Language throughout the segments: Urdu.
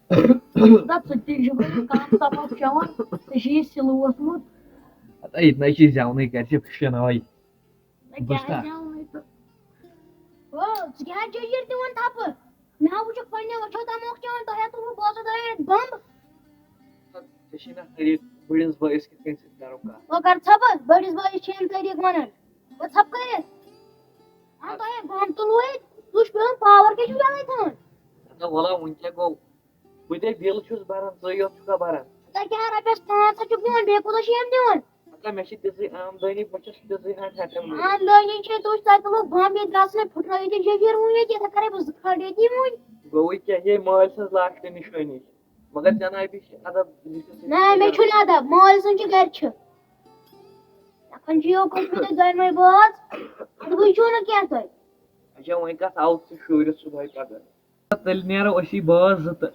دپ ژٕ تہِ چھُکھ کم تماکھ چٮ۪وان ژےٚ چھُے یہِ سِلہٕ ووٚتھمُت ہتا اتنا چیز جاؤنی گھر سے شنائی کیٛاہ زٮ۪ونٕے تہٕ ژٕ کیٛاہ جٔجیٖر دِوان تھپہٕ مےٚ ہا وٕچھُکھ پنٛنٮ۪و أچھو تماکھ چٮ۪وان تۄہہِ ہا تُلوٕ بوزو دٲرِتھ بمب نا طریق بڑس بٲیس کِتھ کٔنۍ سۭتۍ کرو کتھ وۄنۍ کر ژھپہٕ بٔڑِس بٲیِس چھِ یِم طریٖق ونان وۄنۍ ژھپہٕ کٔرِتھ تۄہہِ بمب تُلوٕ ییٚتہِ تُہۍ چھُ پیوان پاور کیٛاہ چھُو یَلَے تھاوان ہتا ولا وۄنۍ کیٛاہ گوٚو بہٕ تے بِل چھُس بران ژٕے یوت چھُکھا بران تۄہہِ کیٛاہ رۄپیس 500 چھُکھ دِوان بیٚیہِ کوٗتاہ چھِ یِم دِوان ہتا مےٚ چھِ تِژٕے آمدٲنی بہٕ چھُس تِژٕے ہن ہٮ۪کان آمدٲنی چھِ تۄہہِ تُلوٕ بمب ییٚتہِ گژھنَے پھٕٹرٲیِو تہِ جٔجیٖر وُنۍ ییٚتہِ یِتھَے کَرے بہٕ 2 کھٲڑ ییٚتی وُنۍ گوٚوٕے کیٛاہ یے مٲلۍ سٕنٛز لاسٹہٕ نِشٲنی مگر جنابی چھِ ادب نہ مےٚ چھُنہٕ ادب مٲلۍ سُنٛد چھُ گرِ چھُ لکھن جِیو کھٔتۍمٕتۍ دۄنوَے بٲژ اَدبٕے چھُو نہٕ کینٛہہ تۄہہِ اچھا وۄنۍ کتھ آوُکھ ژٕ شوٗرِتھ صُبحٲے پگاہ تیٚلہِ نیرو أسی بٲژ زٕ تہٕ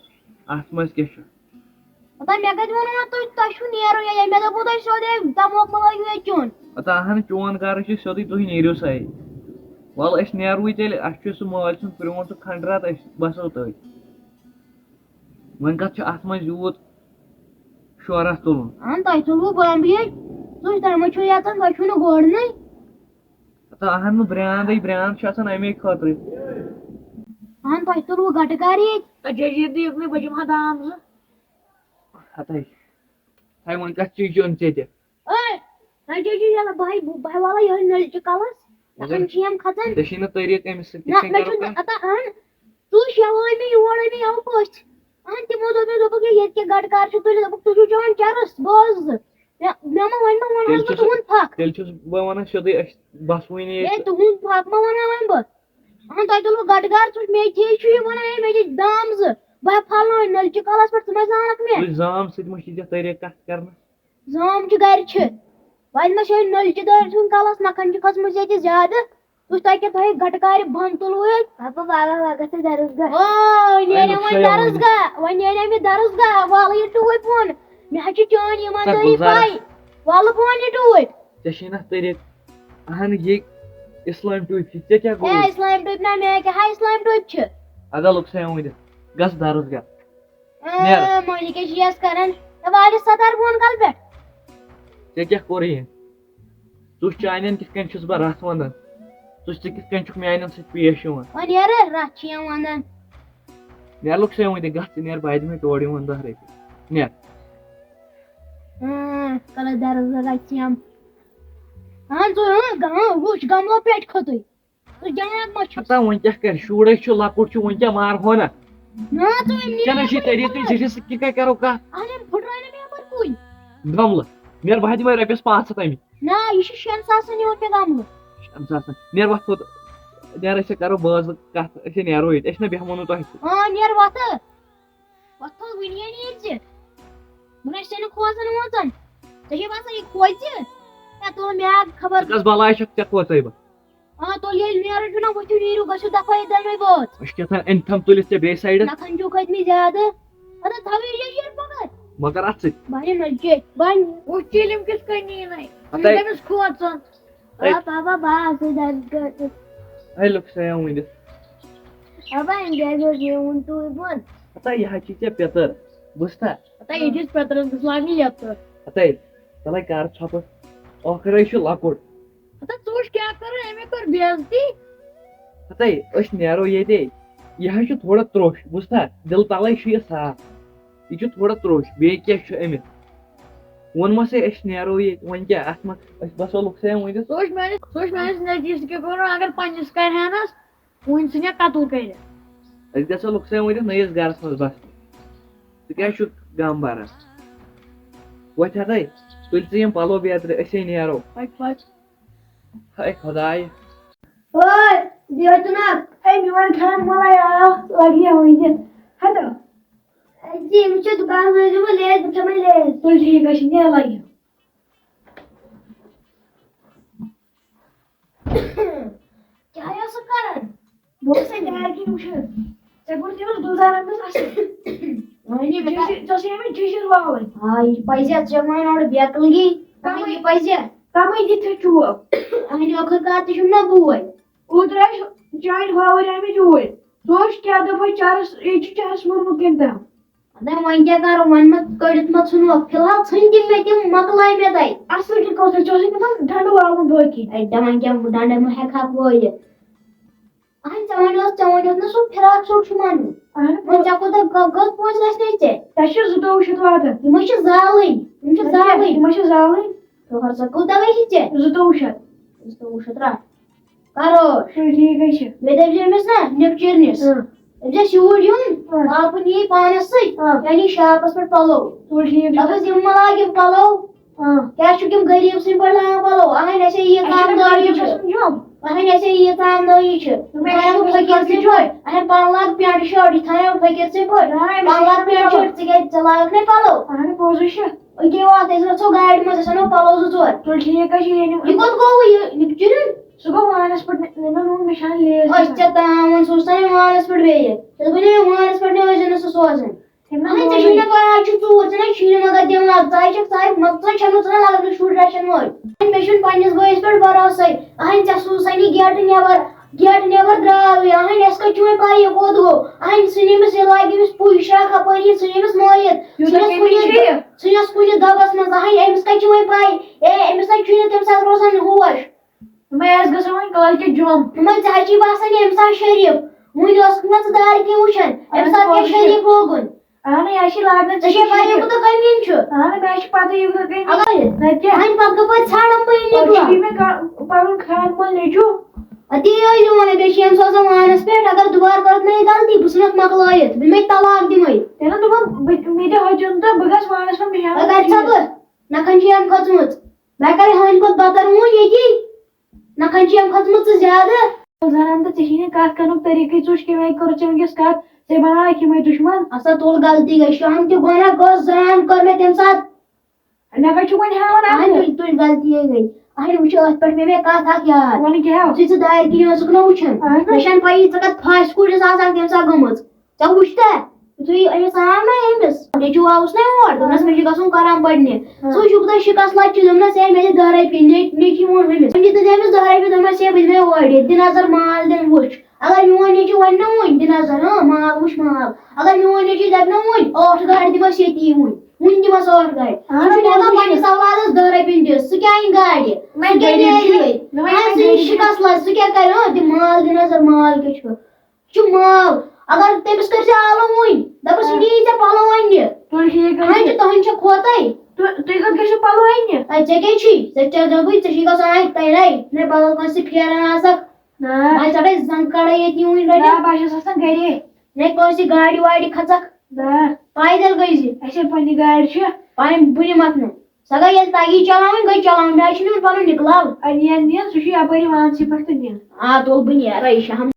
اتھ منٛز کیٛاہ چھُ پتہ مےٚ کتہِ ووٚنوٕ تۄہہِ چھُو نیرُن یے مےٚ دوٚپوٕ تۄہہِ سیوٚدُے تموکھ مہ لٲگِو ییٚتہِ چیوٚن ہتا اہن چون گرٕ چھُ سیوٚدُے تُہۍ نیٖرِو سا وَلہٕ أسۍ نیروٕے تیٚلہِ اَسہِ چھُ سُہ مٲلۍ سُنٛد پرٛون سُہ کھنڈرات أسۍ بسو تٔتھۍ وۄنۍ کتھ چھُ اتھ منٛز یوٗت شورا تُلُن اہن تۄہہِ تُلوٕ بمب ییٚتہِ تُہۍ ما چھِو یژھان تۄہہِ چھُو نہٕ گۄڈنٕے ہتا اہن نہٕ برٛانٛدٕے برٛانٛد چھُ آسان امے خٲطرٕ اہن تۄہہِ تُلوٕ گٹہٕ کار ییٚتہِ جٔجیٖر دِیِکھ نہٕ بہٕ دِمہٕ ہا دام 2 ہتے ہے وۄنۍ کتھ چی چیوٚن ژےٚ تہِ اے جٔجیٖر یَلہٕ بہٕ والہٕ یِہوٚے نٔلچہِ کلس لکھن چھِ یِم کھژان ژےٚ چھی نہٕ طریٖق أمِس سۭتۍ نہ مےٚ چھُنہٕ اہن ژٕ شیوٲے مےٚ یور أنۍ مےٚ یَوٕ پٔژھۍ اہن تِمو دوٚپ مےٚ دوٚپُکھ ییٚتہِ کیٛاہ گٹہٕ کار چھُ تُلِتھ دوٚپُکھ تُہۍ چھِو چٮ۪وان چرٕس بٲژ 2 مےٚ ما وۄنۍ ما وَنہوس بہٕ تُہُنٛد پھکھ تیٚلہِ چھُس بہٕ ونان سیوٚدُے أسۍ بسوٕے ہے تُہُنٛد پھکھ ما وَنہا وۄنۍ بہٕ اہن تۄہہِ تُلوٕ گٹہٕ کار ژٕ مےٚ چھُ یہِ ونان ہے مےٚ دِ دام 2 بہٕ ہٮ۪کہٕ پھلنٲوِتھ نٔلچہِ کلس پٮ۪ٹھ ژٕ ما زانکھ مےٚ زام سۭتۍ ما چھِ ژےٚ طریٖق کتھ کرنس زام چھِ گرِ چھِ وۄنۍ ما چھِ نٔلچہِ دٲرۍ سُنٛد کلس نکھن چھِ کھٔژمٕژ ییٚتہِ زیادٕ تۄہہِ کیٛاہ تۄہہِ گٹہٕ کارِ بمب تُلوٕ ییٚتہِ نیرے وۄنۍ درسگاہ وۄنۍ نیرے مےٚ درسگاہ وَلہٕ یہِ ٹوٗپۍ بۄن مےٚ حظ چھِ چٲنۍ ایٖماندٲری پاے وَلہٕ بۄن یہِ ٹوٗپۍ ژےٚ چھی نہ طریٖق اہن یہِ اِسلام ٹوٗپۍ چھِ ژےٚ کیٛاہ گوٚو اِسلام ٹوٗپۍ نہ مےٚ کیٛاہ اِسلام ٹوٗپۍ چھِ ادا لوٚگ سا ؤنِتھ گژھ درسگاہ مٔلی کیٛاہ چھِ یَس کران والہِ ستار بۄن کَلہٕ پٮ۪ٹھ ژےٚ کیٛاہ کوٚر یہِ ژٕ چانٮ۪ن کِتھ کٔنۍ چھُس بہٕ رتھ ونان ژٕ کِتھ کٔنۍ چھُکھ میانٮ۪ن سۭتۍ پیش یِوان وۄنۍ نیرٕ رتھ چھِ یِم ونان نیر لوٚگ سا ؤنِتھ گژھ ژٕ نیر بہٕ دِمے تورٕ یِوان 10 رۄپیہِ نیر کَلس درسگاہ گژھِ یِم اہن ژٕ وٕچھ گملو پٮ۪ٹھ کھوٚتُے ژٕ جان ما چھُکھ ہتا وۄنۍ کیٛاہ کرِ شُرے چھُ لۄکُٹ چھُ وۄنۍ کیٛاہ مارہو نا نہ ژٕ ژےٚ نَے چھُے طریٖقٕے ژےٚ چھِ سۭتۍ کیٛاہ کرو کتھ اہن پھٕٹرٲے نہٕ مےٚ یَپٲرۍ کُلۍ گملہٕ نیر بہٕ دِمے رۄپیس 500 اَمہِ نہ یہِ چھُ 6 ساسن یِوان مےٚ گملہٕ 6 ساسن نیر وۄتھ تھوٚد نیر أسۍ کرو بٲژ کتھ أسۍ نیرو ییٚتہِ أسۍ نہ بیٚہمو نہٕ تۄہہِ سۭتۍ نیر وۄتھٕ وۄتھو وٕنی نیرِ ژٕ بہٕ نَے چھسے نہٕ کھوژان ووژان ژےٚ چھے باسان یہِ کھوژِ تُل مےٚ خبر کۄس بلاے چھکھ ژےٚ کھوژے بہٕ تُل ییٚلہِ نیرُن چھُ نہ ؤتھِو نیٖرِو گٔژھِو دفعہ ییٚتہِ دۄنوَے بٲژ أسۍ کیٛاہ تھام أنۍ تُلِتھ ژےٚ بیٚیہِ سایڈٕ نکھن چھُو کھٔتۍمٕتۍ زیادٕ اَدٕ تھاو یہِ جٔجیٖر پَگہہ بہٕ کر اتھ سۭتۍ بہٕ اَنہٕ نٔلچہِ بَنہِ وٕچھ چیٖلِم کِتھ کٔنۍ نیٖنَے تٔمِس کھوژان بابا بہٕ آسہٕ درسگاہ ہے لوٚگ سا ؤنِتھ بابا اَنجاے یِوُن ٹوٗپۍ بۄن ہتا یہِ حظ چھِ ژےٚ پِتٕر بوٗزتھا ہتا ییٚتِس پیٚترَس گٔژھ لاگنہِ لیٚتٕر ہتے تَلے کر ژھۄپہٕ ٲخرے چھُ لۄکُٹ ہتا ژٕ وٕچھ کیٛاہ کَرُن أمۍ کٔر بے عزتی ہتے أسۍ نیرو ییٚتے یہِ حظ چھُ تھوڑا تروٚش بوٗزتھا دِلہٕ تلے چھُ یہِ صاف یہِ چھُ تھوڑا تروٚش بیٚیہِ کیٛاہ چھُ أمِس ووٚنمَسے أسۍ نیرو ییٚتہِ وۄنۍ کیٛاہ اَتھ منٛز أسۍ بسو لوٚگ سا ؤنِتھ ژٕ وٕچھ میٲنِس نٔزدیٖک کیٛاہ کوٚرُن اگر پنٛنِس کرِہانس وٕنۍ ژھٕنیا قتل کٔرِتھ أسۍ گژھو لوٚگ سا ؤنِتھ نٔیِس گرس منٛز بسنہِ ژٕ کیٛازِ چھُکھ غم بَران وۄتھ ہتے تُلۍ ژٕ یِم پلو بیترِ أسے نیرو ہے خۄداے أمِس چھِ دُکانس لٲگِمٕژ لیز بہٕ کھٮ۪مے لیز تُل ٹھیٖک حظ چھُ نیرٕ لگہِ کیٛاہ ٲسٕکھ کران بہٕ اوسُے گرِ کِنۍ وٕچھان ژےٚ کوٚر تٔمِس گُلزار أمِس اَصٕل ژےٚ ٲسٕے أمِس جٔجیٖر والٕنۍ یہِ پَزِ ژےٚ وۄنۍ اورٕ بیکلگی یہِ پَزِ کمٕے دِتھ چوب اَہنہِ ٲخٕر کار تہِ چھُم نہ بوے اوترٕ ٲسۍ چانہِ ہۄوٕرۍ آمٕتۍ اوٗرۍ ژٕ وٕچھ کیٛاہ دوٚپُے چرس یہِ چھُ چرس موٚرمُت کٔمۍ تام ادا وۄنۍ کیٛاہ کرو وۄنۍ ما کٔڑِتھ ما ژھٕنوکھ فی الحال ژھٕنۍ تِم مےٚ تِم مۄکلٲے مےٚ تَتہِ اصل کی کوتھے چوسی دپان ڈنڈ والُن باقی اے دپان کیٛاہ ڈنڈٕ ما ہٮ۪کہٕ وٲلِتھ اہن ژےٚ وَنیوتھ نہ سُہ فراق سوٗٹ چھُ وَنُن وۄنۍ ژےٚ کوٗتاہ کٔژ پونٛسہٕ گژھِ ژےٚ تۄہہِ چھِ 2200 واتان یِم چھِ زالٕنۍ یِم چھِ زالٕنۍ یِم چھِ زالٕنۍ تہٕ سا کوٗتاہ گژھِ ژےٚ 2200 200 رَٹھ کرو ٹھیٖک حظ چھُ بیٚیہِ دٔپزِ أمِس نا نِپ چِرنِس دٔپزٮ۪س یوٗرۍ یُن باپہٕ نی پانس سۭتۍ یعنی شاپس پٮ۪ٹھ پَلو ٹھیٖک دَپس یِم ما لاگہِ پَلو کیٛاہ چھُکھ یِم غریٖب سٕنٛدۍ پٲٹھۍ لاگان پَلو اہن اَسے ییٖژ آمدٲنی چھِ اہن اَسے ییٖژ آمدٲنی چھِ تھاو فقیٖر سٕنٛدۍ پٲٹھۍ اہن پَلو لاگ پٮ۪نٛٹ شٲٹ یہِ تھاو فقیٖر سٕنٛدۍ پٲٹھۍ پَلو لاگ پٮ۪نٛٹ شٲٹ ژٕ کیٛازِ ژٕ لاگکھ نا پَلو اہن پوٚزُے چھُ أکے وات أسۍ گژھو گاڑِ منٛز أسۍ اَنو پَلو 2-4 ٹھیٖک حظ چھُ یہِ کوٚت گوٚو یہِ نِپ چِرُن سُہ گوٚو وانس پٮ۪ٹھ نِمن ہُنٛد نِشان لیز أسۍ ژےٚ تام سُہ اوس تانۍ وانس پٮ۪ٹھ بیٚیہِ ژےٚ دوٚپُے نا وانس پٮ۪ٹھ نہٕ ٲسۍ زِ نہٕ سُہ سوزان اہن ژےٚ چھُے مےٚ پاے آز چھُ ژوٗر ژٕ نَے چھُے نہٕ مگر دٮ۪ماغ ژٕ چھَکھ ژٕ چھَکھ نہٕ ژٕ لگان شُرۍ رَچھن وٲلۍ مےٚ چھُنہٕ پنٛنِس بٲیِس پٮ۪ٹھ بروسَے اہن ژےٚ سوٗزسَن یہِ گیٹہٕ نٮ۪بر درٛاو یہِ اہن اَسہِ کَتہِ چھُ وۄنۍ پاے یہِ کوٚت گوٚو اہن ژھٕنۍ یہِ لاگہِ أمِس پُج شراکھ اَپٲری ژھٕنۍ أمِس مٲرِتھ ژھٕنٮ۪س کُنہِ دۄبَس منٛز اہن أمِس کَتہِ چھِ وۄنۍ پاے اے أمِس نَے چھُے نہٕ تَمہِ ساتہٕ روزان ہوش مےٚ آسہِ گژھان وۄنۍ کٲلکہِ جوٚم ژےٚ حظ چھُے باسان ییٚمہِ ساتہٕ شریٖف وٕنۍ اوسُکھ نہ ژٕ دارِ کِنۍ وٕچھان اَمہِ ساتہٕ کیٛاہ شریٖف لوگُن اہن یہِ چھِ لاگان ژےٚ چھے پاے یہِ کوٗتاہ کٔمیٖن چھُ اہن مےٚ چھِ پتہ یہِ کوٗتاہ کٔمۍ اگر وۄنۍ پتہٕ کَپٲرۍ ژھانڈَم بہٕ یہِ نِکلا مےٚ پَنُن خیال مول نیٚچوٗ تی ٲسۍ زِ وَنان بیٚیہِ چھِ أمۍ سوزان وانَس پٮ۪ٹھ اگر دُبارٕ کٔرٕکھ نہٕ یہِ غلطی بہٕ ژھٕنَکھ مۄکلٲیِتھ بہٕ مےٚ طلاق دِمَے تیٚلہِ دوٚپُن مےٚ دِ ہوٚچُن تہٕ بہٕ گژھٕ وانس پٮ۪ٹھ وۄنۍ کَرِ سا بہٕ نَکھَن چھِ أمۍ کھٔژمٕژ مےٚ کَرِ ہَنہِ کھۄتہٕ بَتر وُنۍ ییٚتی نَکھَن چھِ أمۍ کھٔژمٕژ زیادٕ زَنان تہٕ ژےٚ چھی نہٕ کَتھ کَرنُک طریٖقٕے ژٕ وٕچھ کَمہِ آیہِ کٔرٕتھ ژےٚ وٕنکٮ۪س کَتھ ژےٚ بَناوَکھ یِمَے دُشمَن ہسا تُل غلطی گٔے شام تہِ گۄناہ گوٚو زَنان کٔر مےٚ تَمہِ ساتہٕ مےٚ کَتہِ چھُ وۄنۍ ہاوان اہن تُلۍ غلطی گٔے اہن وٕچھو اَتھ پٮ۪ٹھ مےٚ کَتھ اکھ یاد وَنہِ کیٛاہ یُتھُے ژٕ دارِ کِنۍ ٲسٕکھ نہ وٕچھان مےٚ چھَنہٕ پَیی ژٕ کَتھ پھاسہِ کُٹھِس آسان تَمہِ ساتہٕ گٔمٕژ ژےٚ وٕچھتا یُتھُے أمِس آو نا أمِس نیٚچوٗ آوُس نا اور دوٚپنَس مےٚ چھُ گژھُن قرم پَرنہِ ژٕ وٕچھ کوٗتاہ شِکَس لَچہِ دوٚپنَس ہے مےٚ دِ 10 رۄپیہِ نیٚچی ووٚن أمِس أمۍ دِتُس أمِس 10 رۄپیہِ دوٚپنَس ہے بہٕ دِمَے اورٕ دِ نظر مال دِن وٕچھ اگر میون نیٚچوٗ وَنہِ نہ وٕنۍ دِ نظر مال وٕچھ مال اگر میون نیٚچوٗ دَپہِ نہ وٕنۍ 8 گاڑِ دِمَس ییٚتی وٕنۍ دِمَس 8 گاڑِ سُہ چھُ ہٮ۪کان پنٛنِس اولادَس 10 رۄپیہِ دِتھ سُہ کیٛاہ اَنہِ گاڑِ سُہ کیٛاہ نیرِ ییٚتہِ سُہ شِکَس لَچہِ سُہ کیٛاہ کَرِ دِ مال دِ نظر مال کیٛاہ چھُ یہِ چھُ مال اگر تٔمِس کٔرۍ زِ عالم وٕنۍ دَپُس یہِ نی ژےٚ پَلو اَننہِ وۄنۍ چھِ تُہٕنٛدۍ چھےٚ کھوتَے تُہۍ کَتھ گٔژھِو پَلو اَننہِ ژےٚ کیٛاہ چھُے ژےٚ دوٚپُے ژےٚ چھُے گژھُن اَتہِ تَے نَے بدل کٲنٛسہِ پھیران آسکھ وۄنۍ ژَٹَے زنٛگ کَڑَے ییٚتی وٕنۍ رٔٹِتھ بہٕ چھَس آسان گَرے نَے کٲنٛسہِ گاڑِ واڑِ کھژَکھ پایدَل گٔے زِ اَسے پنٛنہِ گاڑِ چھِ پَنٕنۍ بہٕ نِمَکھ نہٕ سۄ گٔے ییٚلہِ تَگی چلاوٕنۍ گٔے چلاوٕنۍ مےٚ حظ چھُ نیُن پَنُن نِکلاو نِن سُہ چھُ یَپٲری وانسٕے پٮ۪ٹھ تہٕ نِن تُل بہٕ نیرَے شام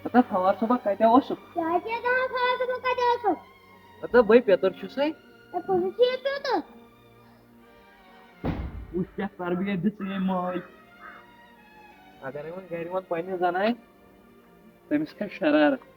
پتہ فوار صٲبا کَتہِ اوسُکھ پتہ بٔے پیٚتٕر چھُسَے وٕچھ کیٛاہ تربیت دِژ ژےٚ أمۍ ماے اگرے وۄنۍ گرِ وۄنۍ پنٛنہِ زنانہِ تٔمِس کھژِ شرارت